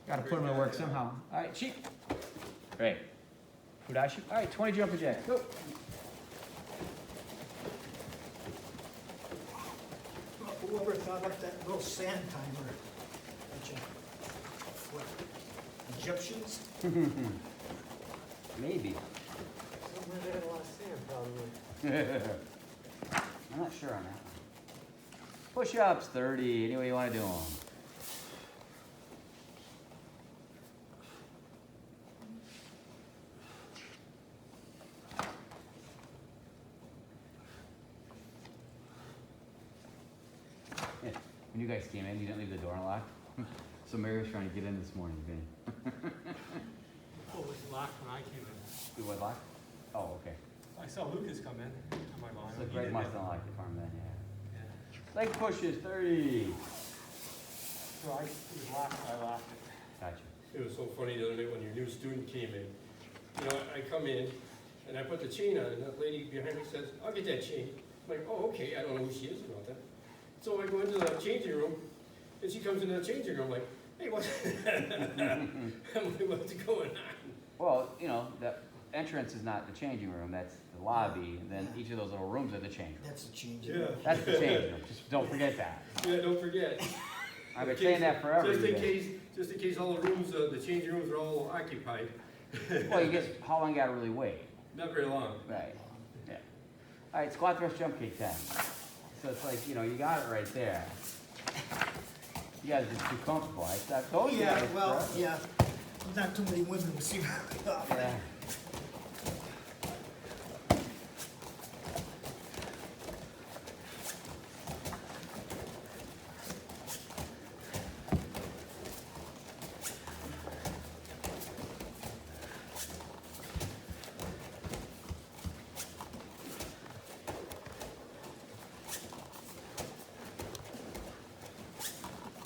Gotta put them to work somehow. All right, cheap. Great. Fudashi. All right, 20 jumping jacks. Go. Whoever thought up that little sand timer? Bunch of, what, Egyptians? Maybe. Somewhere they had a lot of sand, probably. I'm not sure on that. Push-ups, 30. Any way you want to do them. When you guys came in, you didn't leave the door unlocked. So Mary was trying to get in this morning. Oh, it was locked when I came in. You was locked? Oh, okay. I saw Lucas come in on my line. So He Greg did must it. have unlocked the farm then, yeah. Yeah. Leg pushes, 30. So it was locked, I locked it. Gotcha. It was so funny the other day when your new student came in. You know, I come in and I put the chain on, and that lady behind me says, "I'll get that chain." I'm like, "Oh, okay." I don't know who she is about that. So I go into the changing room, and she comes into the changing room like, "Hey, what's?" I'm like, "What's going on?" Well, you know, the entrance is not the changing room, that's the lobby, and then each of those little rooms are the change room. That's a change. Yeah. That's the change room, just don't forget that. Yeah, don't forget. I've been saying that forever. Just you in guys. case, just in case all the rooms, the changing rooms are all occupied. Well, you guess, how long you gotta really wait? Not very long. Right, yeah. All right, squat thrust jump kick 10. So it's like, you know, you got it right there. You guys are just too comfortable. I told you. Yeah, that was well, forever. yeah, not too many women will see very often. Yeah.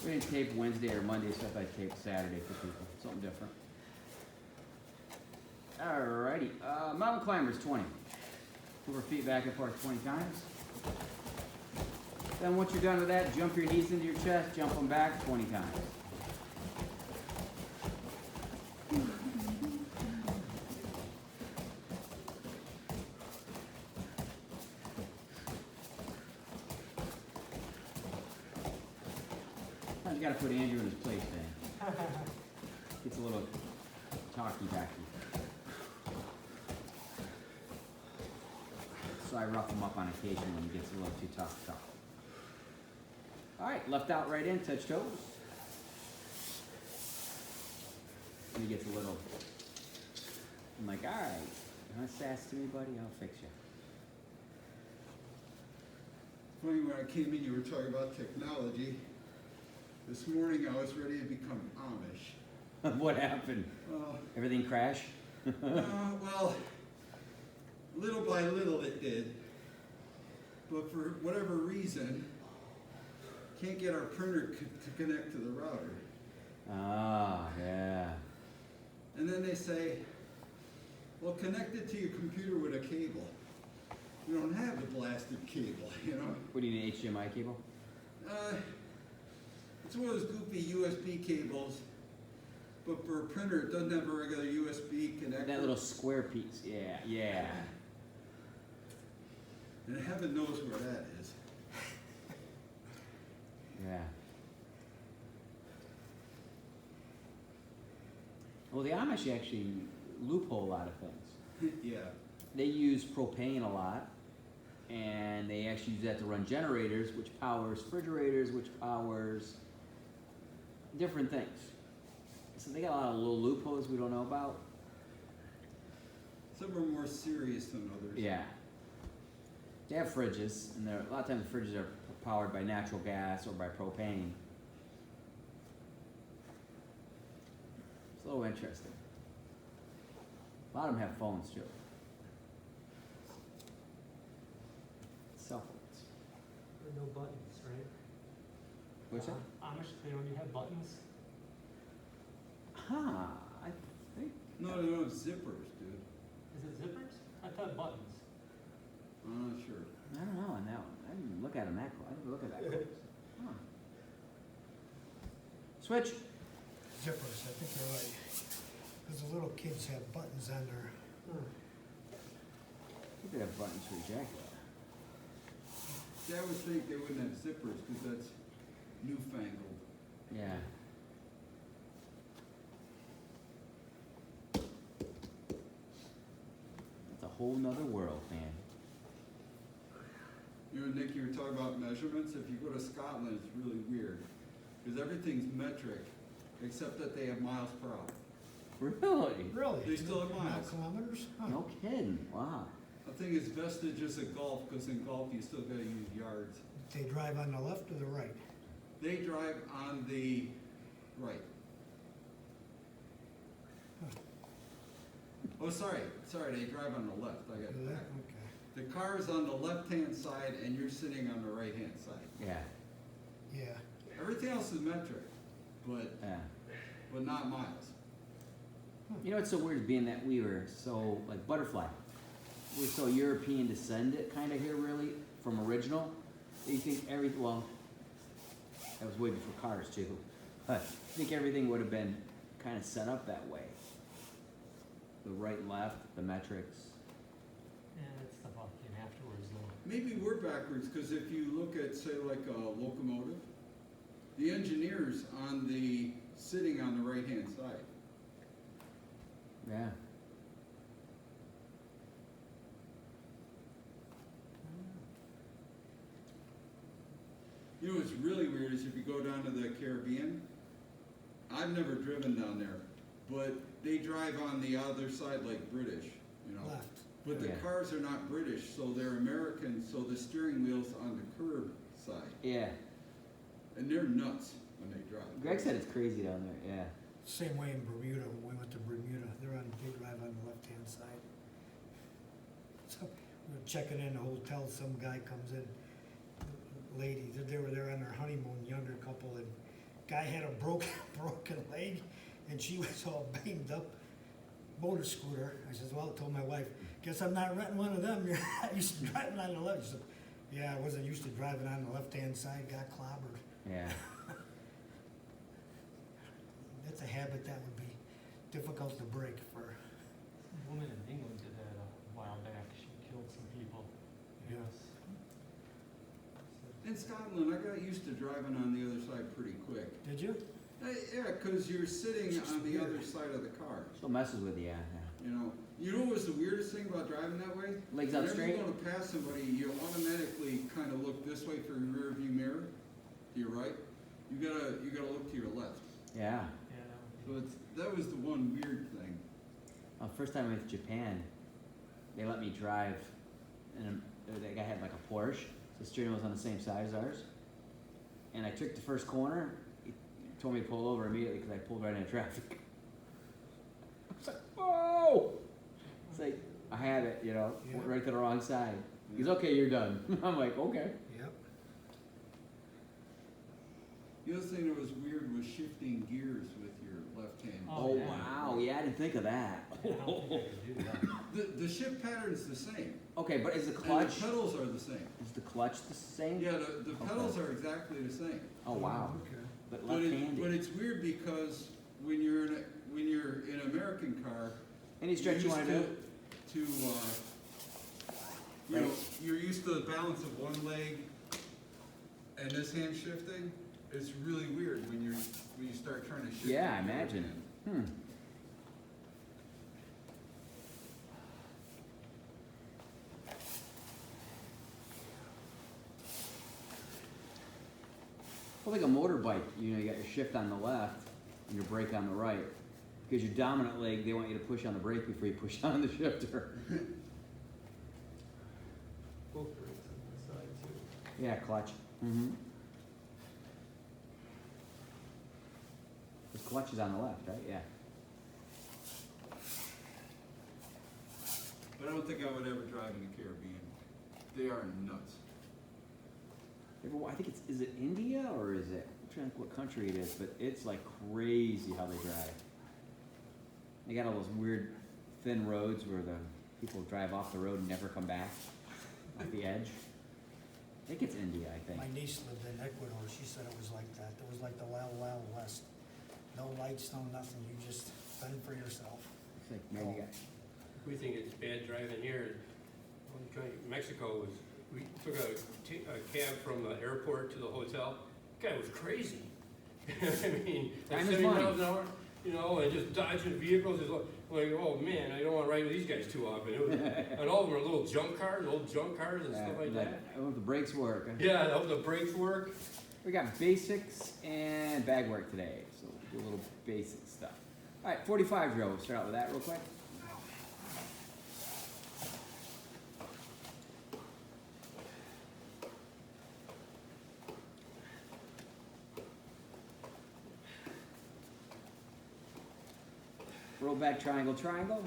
We didn't tape Wednesday or Monday, so I thought I'd tape Saturday for people, something different. Alrighty, mountain climbers 20. Move our feet back and forth 20 times. Then once you're done with that, jump your knees into your chest, jump them back 20 times. Sometimes you gotta put Andrew in his place, Dan. Gets a little talky-backy. So I rough him up on occasion when he gets a little too tough to talk. All right, left out, right in, touch toes. And he gets a little, I'm like, all right, you want to sass to me, buddy? I'll fix you. Funny, when I came in, you were talking about technology. This morning, I was ready to become Amish. What happened? Well, Everything crash? well, little by little it did. But for whatever reason, can't get our printer to connect to the router. Ah, yeah. And then they say, well, connect it to your computer with a cable. We don't have the blasted cable, you know? What do you need, HDMI cable? It's one of those goofy USB cables, but for a printer, it doesn't have a regular USB connector. That little square piece, yeah, yeah. And heaven knows where that is. Yeah. Well, the Amish actually loophole a lot of things. Yeah. They use propane a lot, and they actually use that to run generators, which powers refrigerators, which powers different things. So they got a lot of little loopholes we don't know about. Some are more serious than others. Yeah. They have fridges, and a lot of times the fridges are powered by natural gas or by propane. It's a little interesting. A lot of them have phones too. Cell phones. There are no buttons, right? What's that? Amish, they don't even have buttons. Huh, I think. No, they don't have zippers, dude. Is it zippers? I thought buttons. I'm not sure. I don't know on that one. I didn't look at them that close. I didn't look at that close. Huh. Switch. zippers, I think you're right. Because the little kids have buttons on their, You could have buttons for your jacket. See, I would think they wouldn't have zippers, cause that's newfangled. Yeah. That's a whole nother world, man. You know, Nick, you were talking about measurements. If you go to Scotland, it's really weird. Because everything's metric, except that they have miles per hour. Really? really? They still have Not miles. kilometers? Huh. No kidding. Wow. I think it's vestiges of golf, because in golf, you still gotta use yards. They drive on the left or the right? They drive on the right. Oh, sorry, they drive on the left. I got Do it that? back. Okay. The car is on the left-hand side, and you're sitting on the right-hand side. Yeah. Yeah. Everything else is metric, but Yeah. not miles. You know what's so weird being that we were so like Butterfly. We're so European descendant kind of here really from original. You think well, that was way before cars too. But I think everything would have been kind of set up that way. The right and left, the metrics. Yeah, that stuff all came afterwards though. Maybe we're backwards, because if you look at, say, like a locomotive, the engineer's sitting on the right-hand side. Yeah. You know what's really weird is if you go down to the Caribbean, I've never driven down there, but they drive on the other side like British, you know. Left. But the Yeah. cars are not British, so they're American, so the steering wheel's on the curb side. Yeah. And they're nuts when they drive. Greg said it's crazy down there. Yeah. Same way in Bermuda, when we went to Bermuda, they drive on the left-hand side. So, we were checking in the hotel, some guy comes in, lady, they were there on their honeymoon, younger couple, and guy had a broken leg, and she was all banged up, motor scooter. I says, well, I told my wife, guess I'm not renting one of them, you're not used to driving on the left. She said, yeah, I wasn't used to driving on the left-hand side, got clobbered. Yeah. That's a habit that would be difficult to break for, A woman in England did that a while back. She killed some people. Yeah. In Scotland, I got used to driving on the other side pretty quick. did you? Yeah, because you're sitting It's just on the weird. other side of the car. Still messes with you. Yeah. You know what was the weirdest thing about driving that way? Legs out straight? Whenever you go to pass somebody, you automatically kind of look this way for your rear view mirror, to your right. You gotta look to your left. Yeah. Yeah, that So would be. that was the one weird thing. First time I went to Japan, they let me drive, and that guy had like a Porsche. So the steering wheel was on the same side as ours. And I took the first corner. He told me to pull over immediately because I pulled right into traffic. I was like, whoa! It's like, I had it, you know, went Yeah. right to the wrong side. He's okay, you're done. I'm like, okay. Yep. The other thing that was weird was shifting gears with your left hand. Oh, yeah. wow, yeah, I didn't think of that. I don't think I could do that. The shift pattern's the same. Okay, but is the And clutch, the pedals are the same. is the clutch the same? Yeah, the pedals are exactly the same. Oh, wow. Okay. But But left-handed. it's weird because when you're in an American car, Any stretch you you're wanna used do? to you know, you're used to the balance of one leg and this hand shifting. It's really weird when you start trying to shift. Yeah, I with your imagine. hand. Well, like a motorbike, you know, you got your shift on the left and your brake on the right. Because your dominant leg, they want you to push on the brake before you push on the shifter. Both brakes on the side too. Yeah, clutch. Mm-hmm. The clutch is on the left, right? Yeah. But I don't think I would ever drive in the Caribbean. They are nuts. I think is it India or is it, I'm trying to think what country it is, but it's like crazy how they drive. They got all those weird thin roads where the people drive off the road and never come back, off the edge. I think it's India, I think. My niece lived in Ecuador, she said it was like that, it was like the Wild Wild West. No lights, no nothing, you just fend for yourself. It's like, man, you got, We think it's bad driving here. Mexico was, we took a cab from the airport to the hotel. Guy was crazy. I mean, like Time is 70 money. miles an hour, you know, and just dodging vehicles. It's like, oh man, I don't want to ride with these guys too often. It was, and all of them are little junk cars, old junk cars and stuff like that. I want the brakes work. Yeah, I hope the brakes work. We got basics and bag work today, so we'll do a little basic stuff. All right, 45 drill. We'll start out with that real quick. Roll back triangle, triangle.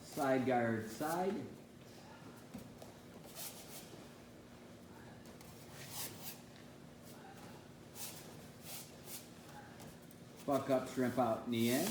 Side guard, side. Buck up, shrimp out, knee in.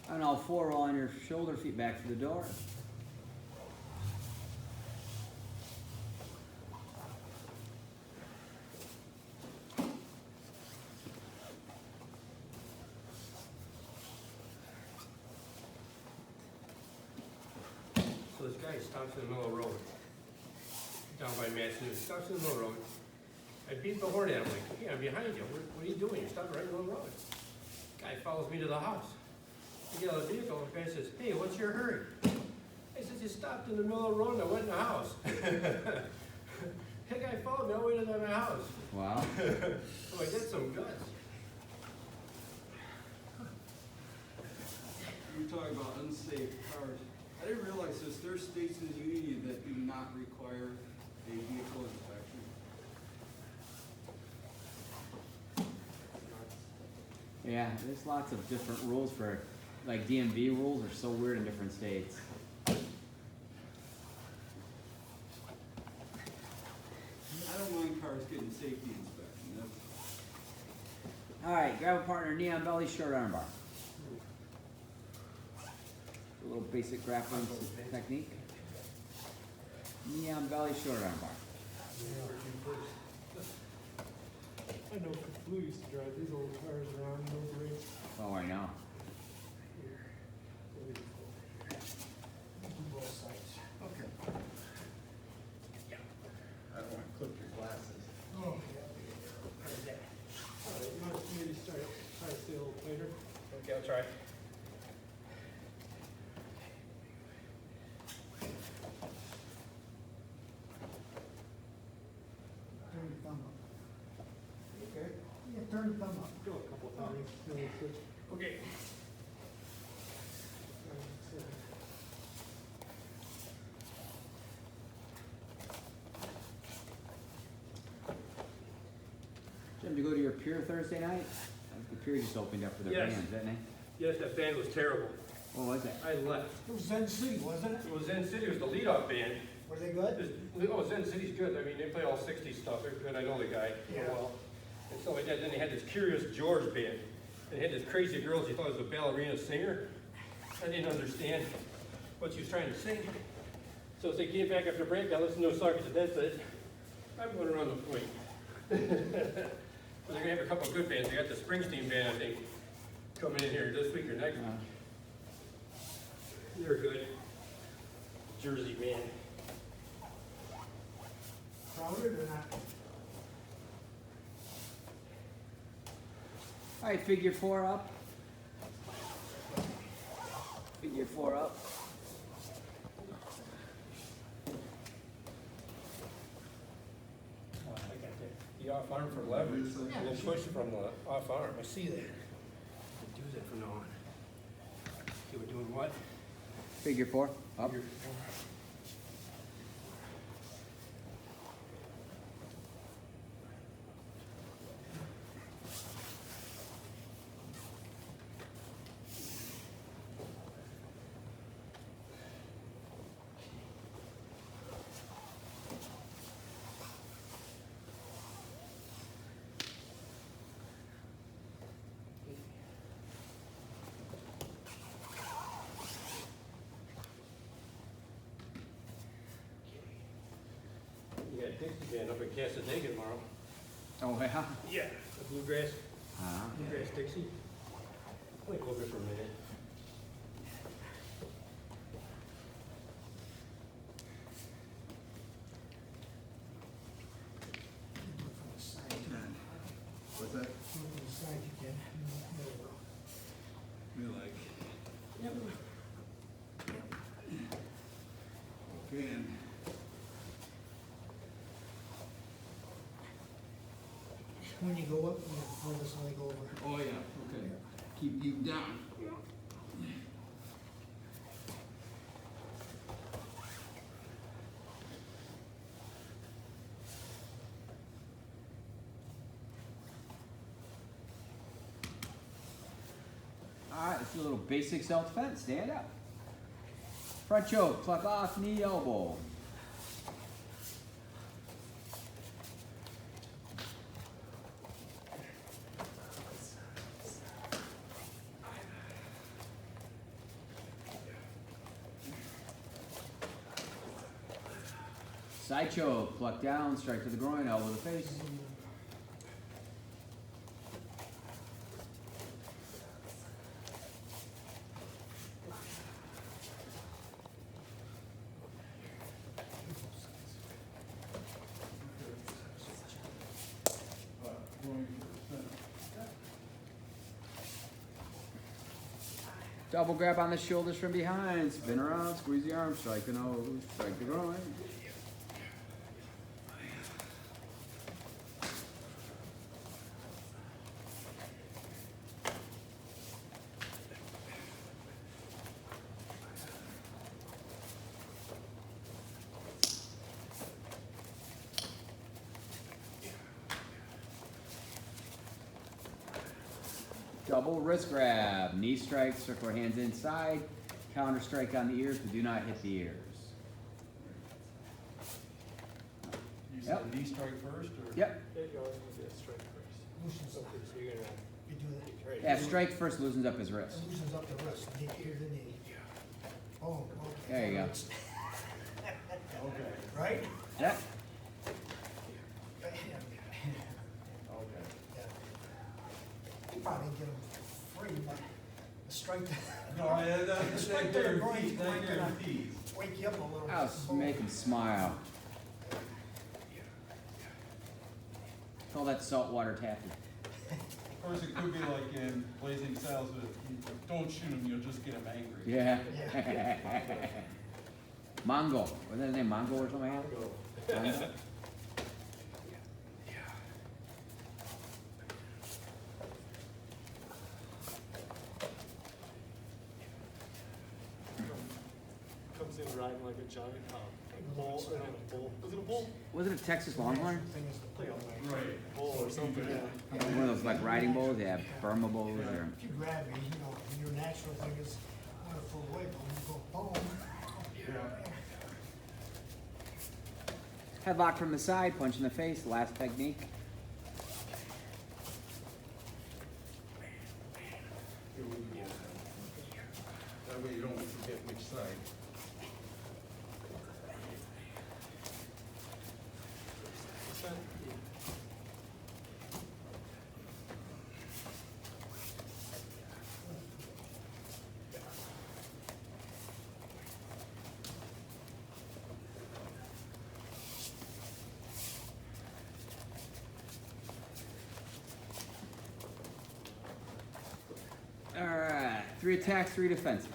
On all four, roll on your shoulder, feet back to the door. So this guy stops in the middle of the road, down by Matt's News, stops in the middle of the road. I beat the horn at him, like, hey, I'm behind you, what are you doing? You're stopping right in the middle of the road. Guy follows me to the house. I get out of the vehicle, the guy says, hey, what's your hurry? I said, you stopped in the middle of the road and I went in the house. That guy followed me all the way to my house. Wow. So I did some guts. You're talking about unsafe cars. I didn't realize this, there are states in the union that do not require a vehicle inspection. Yeah, there's lots of different rules for, like DMV rules are so weird in different states. I don't mind cars getting safety inspection, that's, All right, grab a partner, knee on belly, short arm bar. A little basic grappling technique. Knee on belly, short arm bar. I know Blue used to drive these old cars around, no brakes. Oh, I know. Both sides. okay. I don't wanna clip your glasses. Oh, All right, you want me to try to stay a little tighter? Okay, I'll try. turn your thumb up. Okay. Yeah, turn your thumb up. Go a couple times, then we'll switch. Okay. Jim, did you go to your pier Thursday night? The pier just opened up for their Yes. bands, didn't they? Yes, that band was terrible. What was that? I left. It was Zen City, wasn't it? It was Zen City, it was the lead-off band. Were they good? Oh, Zen City's good. I mean, they play all 60s stuff. They're good. I know the guy Yeah. well. And so like that, then they had this Curious George band. They had this crazy girl. She thought it was a ballerina singer. I didn't understand what she was trying to sing. So as they came back after break, I listened to a song. She said, "That's it. I'm going around the point." But they're gonna have a couple of good bands. They got the Springsteen band, I think, coming in here this week or next week. They're good. Jersey band. Crowded or not? All right, figure four up. Figure 4 up. I got the off arm for leverage, and then push from the off arm. I see that. Do that from now on. Okay, we're doing what? Figure 4 up. Figure four. You got Dixie Band up in Casadega tomorrow. Oh, yeah. Yeah. The bluegrass, Uh-huh. bluegrass Dixie. Wait a little bit for a minute. From the side, What's that? from the side you can. There you go. Me like. Yep. Okay, and When you go up, you hold this leg over. oh yeah, okay. Keep you down. Alright, let's do a little basic self-defense. Stand up. Front choke, pluck off, knee, elbow. Side choke, pluck down, strike to the groin, elbow to the face. Double grab on the shoulders from behind, spin around, squeeze the arm, strike the nose, strike the groin. Double wrist grab, knee strike, circle our hands inside, counter strike on the ears, but do not hit the ears. You Yep. said knee strike first, or? Yep, There you go, let's do that strike first. Loosens up. Okay, so you're gonna, You do that. right. yeah, strike first loosens up his wrist. It loosens up the wrist, knee, here's the knee. Oh, okay. There you go. Okay, Right? Yep, Yeah. okay. You probably get them free, but the strike, No, I Strike to the groin, guarantees, that might not- guarantees. wake you up a little. I'll make him smile. Call that saltwater taffy. Of course, it could be like in Blazing Saddles, but you don't shoot him, you'll just get him angry. Yeah. Yeah. Mongo, wasn't that his name Mongo or something like that? Mongo? Comes in riding like a giant, bull, and a bull, was it a bull? Was it a Texas Longhorn? Thing is to play on that. Right. Bull or something, yeah. One of those like riding bulls, yeah, Burma bulls or. If you grab me, you know, your natural thing is, I'm gonna pull away, but I'm gonna go boom. Headlock from the side, punch in the face, last technique. Here we go. That way you don't forget which side. What's that? Alright, 3 attacks, 3 defenses.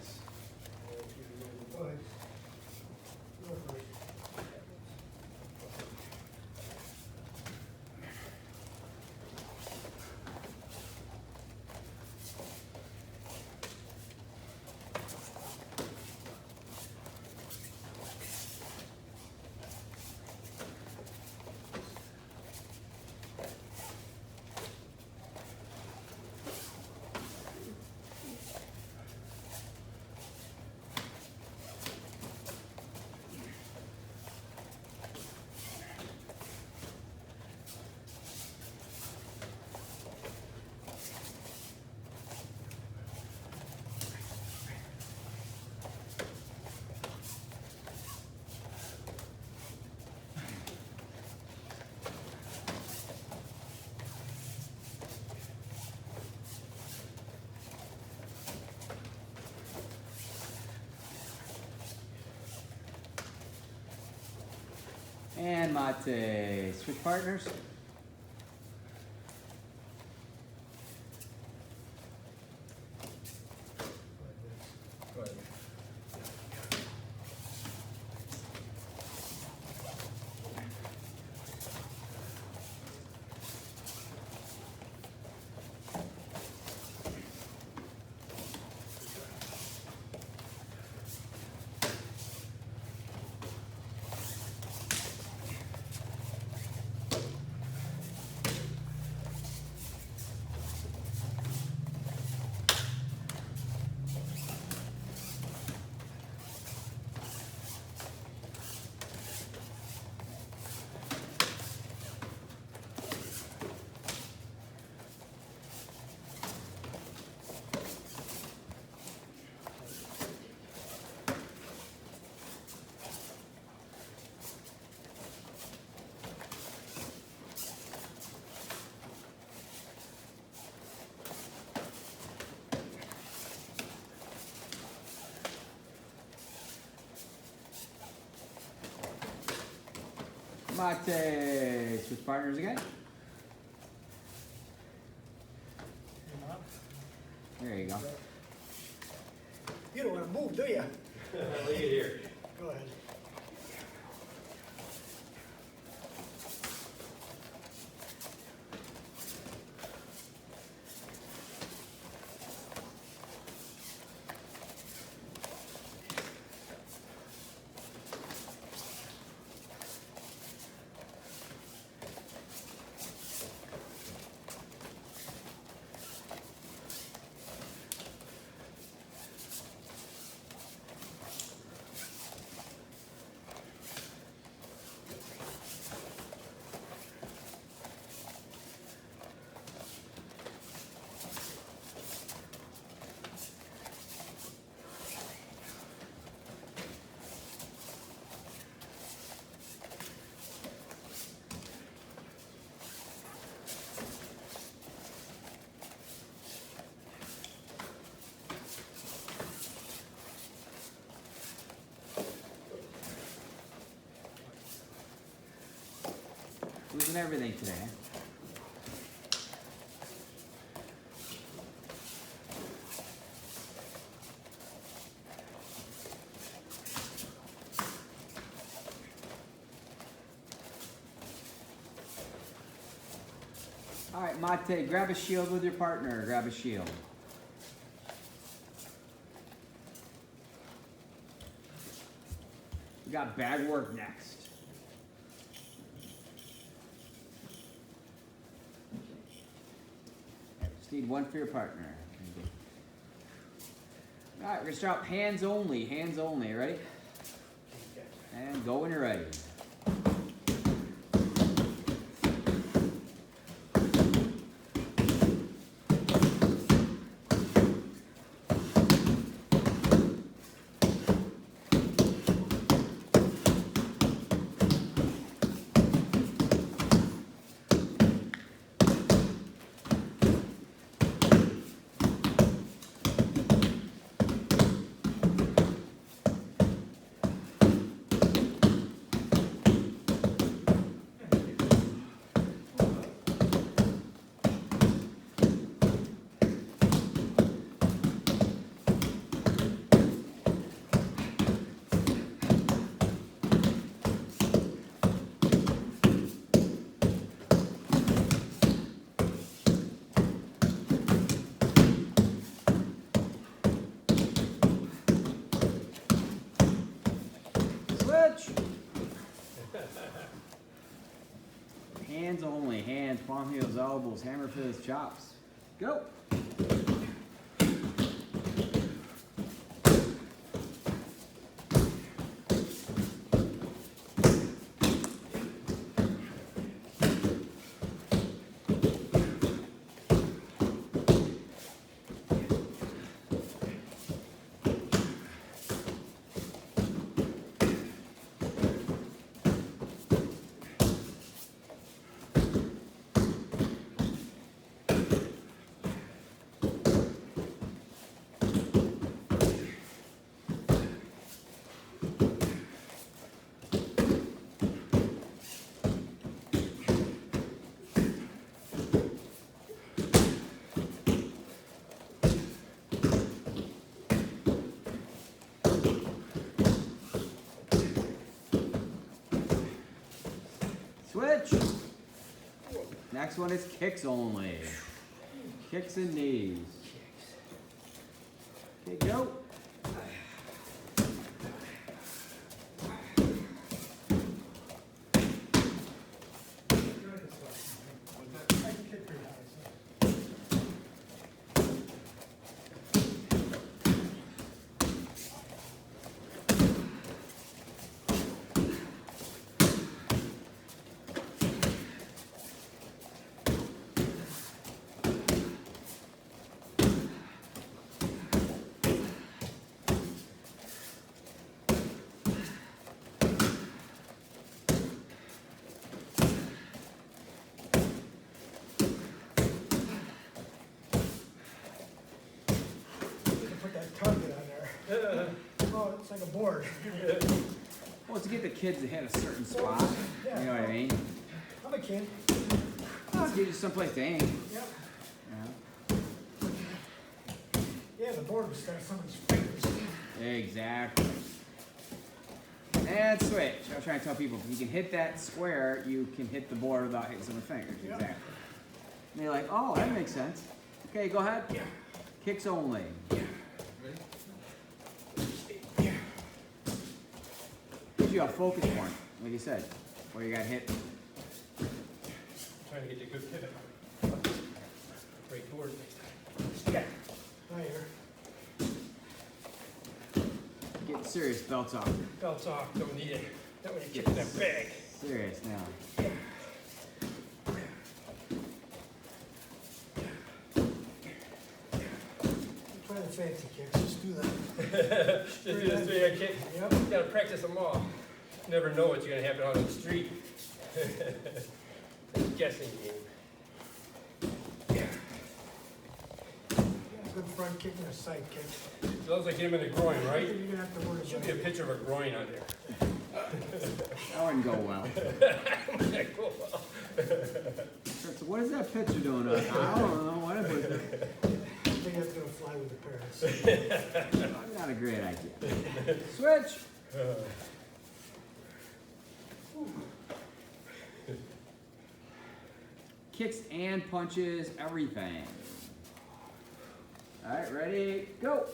And Mate. Switch partners. Go ahead. Mate. Switch partners again. There you go. You don't wanna move, do you? Leave it here. Go ahead. Losing everything today. All right, Mate, grab a shield with your partner. Grab a shield. We got bag work next. Just need one for your partner. All right, we're gonna start hands only. Hands only. Ready? And go when you're ready. Switch. Hands only. Hands, palm heels, elbows, hammer fists, chops. Go. switch. Next one is kicks only. Kicks and knees. Okay, go. Put that target on there. Oh, it's like a board. Well, it's to get the kids to hit a certain spot. You know what I mean? I'm a kid. Let's get you someplace to aim. Yep. Yeah. Yeah, the board was got somebody's fingers. Exactly. And switch. I was trying to tell people, if you can hit that square, you can hit the board without hitting someone's fingers. Yep. Exactly. And they're like, oh, that makes sense. Okay, go ahead. Yeah. Kicks only. Gives you a focus point, like you said, where you got hit. Trying to get the good pivot. Great board next time. Yeah. Right here. Get serious, belts off. Belts off, don't need it. That when you Get kick that bag. serious now. Try the fancy kicks, just do that. Just do this thing, I can't, Yep. you gotta practice them all. You never know what's gonna happen out on the street. It's a guessing game. Yeah, good front kick and a side kick. As long as I get him in the groin, right? You're gonna have to worry Should about be a it. picture of a groin on there. That wouldn't go well. So what is that picture doing? I don't know. What is it? I think that's gonna fly with the parents. Not a great idea. Switch. Kicks and punches, everything. All right, ready, go.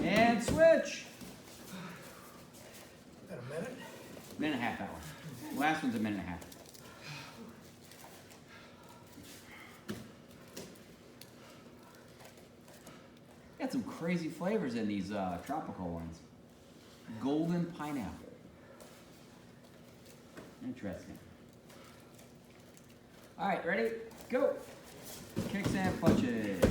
And switch. Got a minute? Minute and a half, that one. Last one's a minute and a half. Got some crazy flavors in these tropical ones. Golden pineapple. Interesting. All right, ready? Go. Kicks and punches.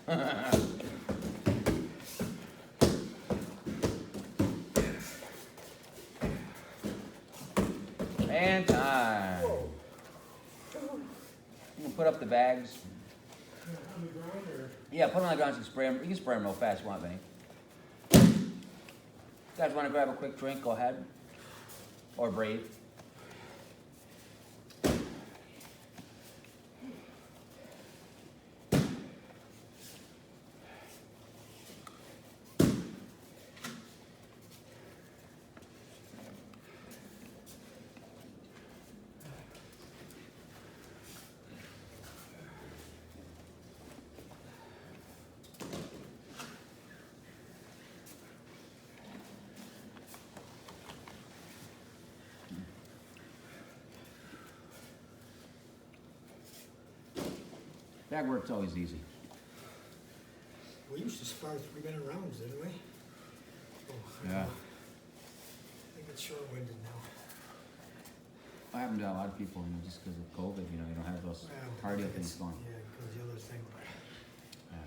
And time. Whoa. You can put up the bags. On the ground or? Yeah, put them on the ground. So you can spray them. You can spray them real fast. You want, Vinny? You guys want to grab a quick drink? Go ahead. Or breathe. Bag work's always easy. We used to spar 3-minute rounds, didn't we? Oh, Yeah. I think it's short-winded now. What happened to a lot of people, you know, just because of COVID, you know, you don't have those Well, cardio it's- things going. Yeah, because the other thing, Yeah.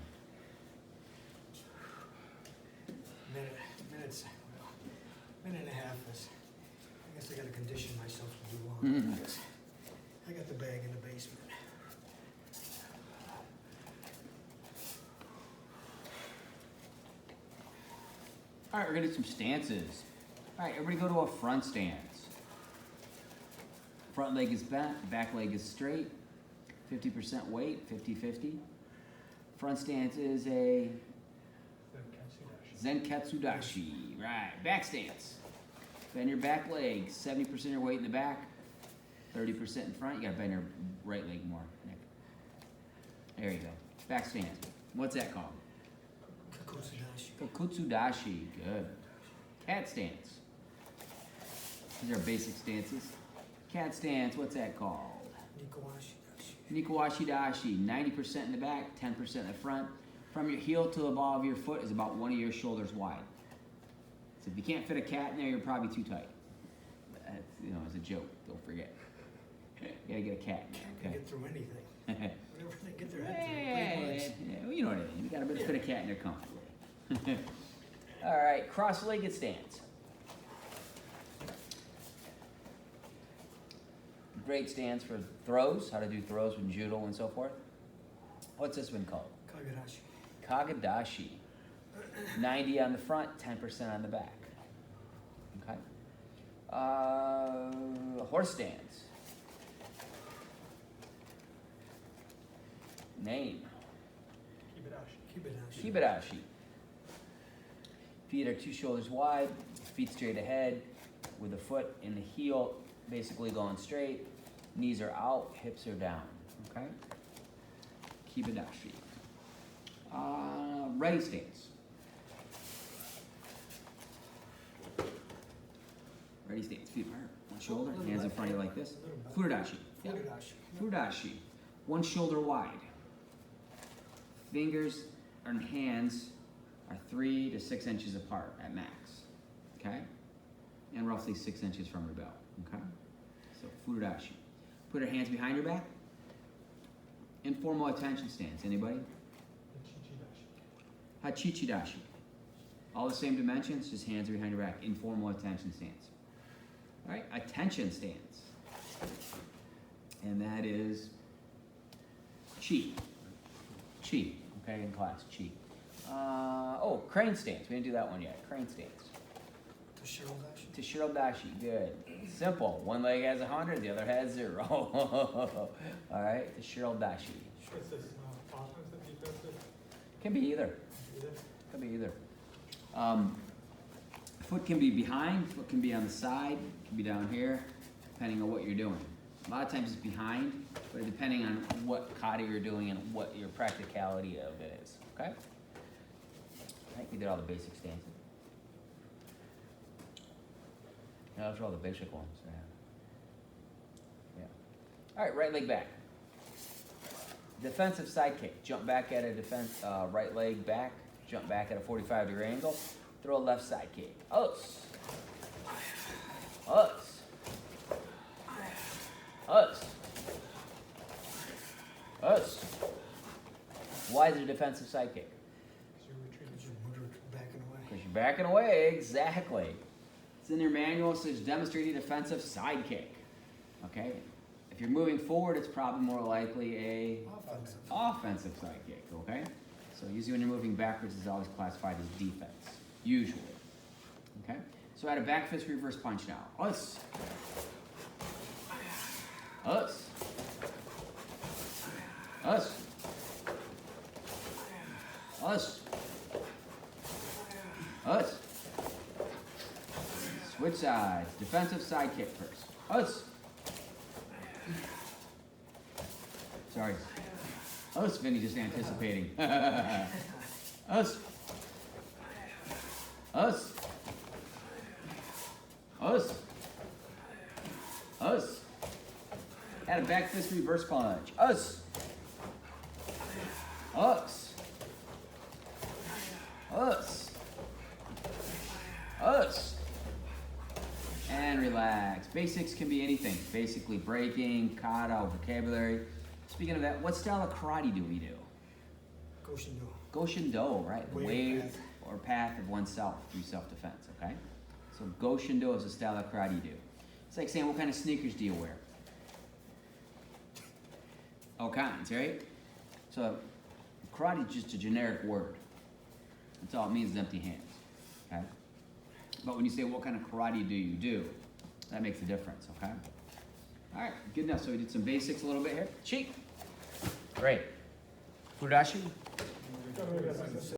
minutes, well, minute and a half is, I guess I gotta condition myself to do long. Mhm. I got the bag in the basement. All right, we're gonna do some stances. All right, everybody go to a front stance. Front leg is bent, back leg is straight. 50% weight, 50-50. Front stance is a Zenketsu Dashi. Right, back stance. Bend your back leg, 70% of your weight in the back, 30% in front. You gotta bend your right leg more, Nick. There you go. Back stance. What's that called? Kakotsudashi. Kokutsudashi, good. Cat stance. These are basic stances. Cat stance, what's that called? Nikowashi dashi. Nikowashi dashi, 90% in the back, 10% in the front. From your heel to the ball of your foot is about one of your shoulders wide. So if you can't fit a cat in there, you're probably too tight. That's, you know, as a joke, don't forget. You gotta get a cat in Can't there, get through anything. okay? Whatever they get their head Yeah, through, pretty much. well, you know what I mean. You gotta fit a cat in there comfortably. All right, cross-legged stance. Great stance for throws, how to do throws with judo and so forth. What's this one called? Kagadashi. Kagadashi. 90 on the front, 10% on the back. Okay. Horse stance. Name. Kibadashi. Kibadashi. Feet are 2 shoulders wide, feet straight ahead, with the foot in the heel basically going straight. Knees are out, hips are down. Okay? Kibadashi. Ready stance. Ready stance. Feet apart. One shoulder, hands in front of you like this. Furudashi. Yeah. Furudashi. Furudashi. One shoulder wide. Fingers and hands are 3 to 6 inches apart at max. Okay? And roughly 6 inches from your belt. Okay? So Furudashi. Put your hands behind your back. Informal attention stance. Anybody? Hachichidashi. All the same dimensions, just hands are behind your back. Informal attention stance. All right, attention stance. And that is chi. Chi, okay, in class, chi. Oh, crane stance. We didn't do that one yet. Crane stance. Toshiro dashi. Tashiro dashi, good. Simple. One leg has 100, the other has 0. All right, Tashiro dashi. Is this offensive, defensive? Can be either. Either? Can be either. Foot can be behind, foot can be on the side, can be down here, depending on what you're doing. A lot of times it's behind, but depending on what kata you're doing and what your practicality of it is. Okay? I think we did all the basic stances. Yeah, those are all the basic ones. Yeah. All right, right leg back. Defensive side kick. Jump back at a defense, right leg back. Jump back at a 45-degree angle. Throw a left side kick. Us. Us. Us. Us. Why is it a defensive side kick? Because you're backing away. Because you're backing away, exactly. It's in their manual, it says demonstrate a defensive side kick. Okay? If you're moving forward, it's probably more likely a Offensive. offensive side kick, okay? So usually when you're moving backwards, it's always classified as defense, usually. Okay? So add a back fist reverse punch now. Us. Us. Us. Us. Us. Switch sides. Defensive side kick first. Us. Sorry. Us, Vinny, just anticipating. Us. Us. Us. Us. Add a back fist reverse punch. Us. Us. Us. Us. And relax. Basics can be anything. Basically breaking, kata, vocabulary. Speaking of that, what style of karate do we do? Goshen-do. Goshen-do, right? The Way way path. or path of oneself through self-defense, okay? So Goshen-do is a style of karate you do. It's like saying, what kind of sneakers do you wear? All kinds, right? So karate is just a generic word. That's all it means is empty hands, okay? But when you say, what kind of karate do you do? That makes a difference, okay? All right, good enough. So we did some basics a little bit here. Cheek. Great. Fudashi.